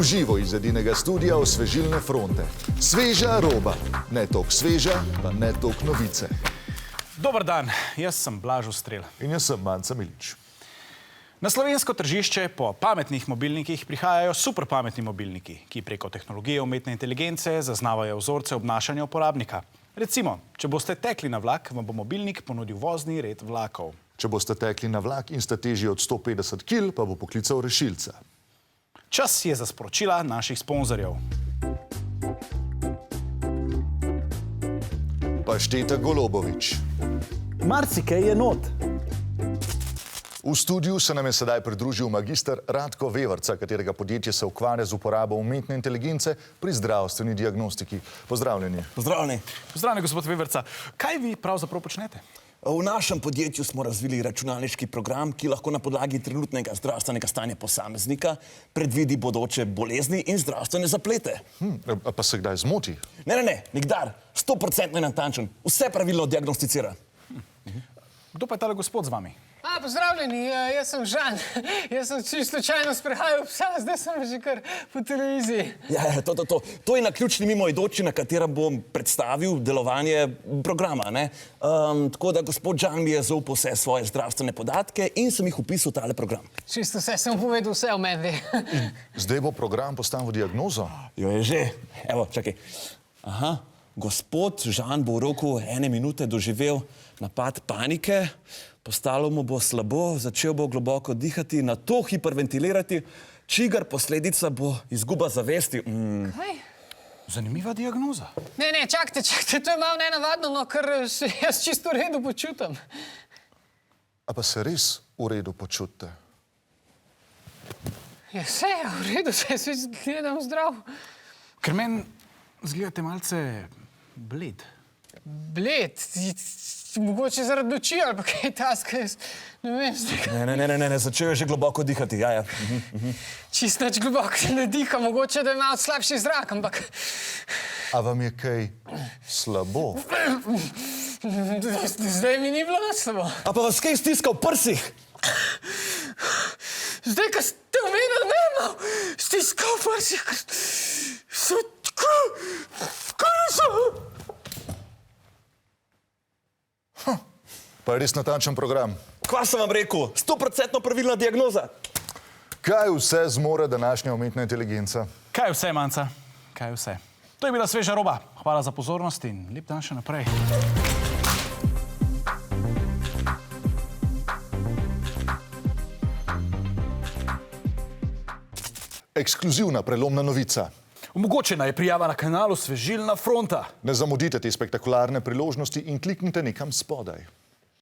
V živo iz edinega studia Osvežilne fronte. Sveža roba. Ne toliko sveža, pa ne toliko novice. Dober dan, jaz sem Blaž Ostrel. In jaz sem Manca Milič. Na slovensko tržišče po pametnih mobilnikih prihajajo super pametni mobilniki, ki preko tehnologije umetne inteligence zaznavajo vzorce obnašanja uporabnika. Recimo, če boste tekli na vlak, vam bo mobilnik ponudil vozni red vlakov. Če boste tekli na vlak in ste težji od 150 kg, pa bo poklical rešilca. Čas je za sporočila naših sponzorjev. Pašteta Golobovič. Marsikaj je not. V studiu se nam je sedaj pridružil magister Radko Vevarca, katerega podjetje se ukvarja z uporabo umetne inteligence pri zdravstveni diagnostiki. Pozdravljeni. Pozdravljeni. Pozdravljeni, gospod Vevarca. Kaj vi pravzaprav počnete? V našem podjetju smo razvili računalniški program, ki lahko na podlagi trenutnega zdravstvenega stanja posameznika predvidi bodoče bolezni in zdravstvene zaplete. Pa se kdaj zmoti? Ne, nikdar. 100% natančen. Vse pravilno diagnosticira. Kdo pa je tale gospod z vami? Pozdravljeni, jaz sem Žan. Jaz sem čisto slučajno sprehajal psa, zdaj sem že kar po televiziji. Ja, to je naključni mimoidoči, na katerem bom predstavil delovanje programa, ne? Tako da gospod Žan mi je zaupal vse svoje zdravstvene podatke in sem jih vpisal v tale program. Čisto vse sem povedal, vse o meni ve. Zdaj bo program postavil diagnozo? Jo je že. Evo, čakaj. Aha, gospod Žan bo v roku 1 minute doživel napad panike, postalo mu bo slabo, začel bo globoko dihati, nato hiperventilirati, čigar posledica bo izguba zavesti. Kaj? Zanimiva diagnoza. Ne, čakajte, to je malo nenavadno, no, ker se jaz čisto v redu počutim. A pa se res v redu počutite? Ja, vse je v redu, se gledam zdrav. Ker meni zgledate malce bled. Bled, mogoče zaradi oči ali pa kaj taska, jaz ne vem. Ne, začel je že globoko dihati, ja. Čisto nič globoko ne diha, mogoče da je malo slabši zrak, ampak... A vam je kaj slabo? Zdaj mi ni bilo slabo. A pa vas kaj stiska v prsih? Zdaj, ko ste omenili mene, stiska v prsih, ker so tako... Pa je res natančen program. Kva sem vam rekel? 100% pravilna diagnoza. Kaj vse zmore današnja umetna inteligenca? Kaj vse, Manca? Kaj vse? To je bila sveža roba. Hvala za pozornost in lep dan še naprej. Ekskluzivna prelomna novica. Omogočena je prijava na kanalu Osvežilna fronta. Ne zamudite te spektakularne priložnosti in kliknite nekam spodaj.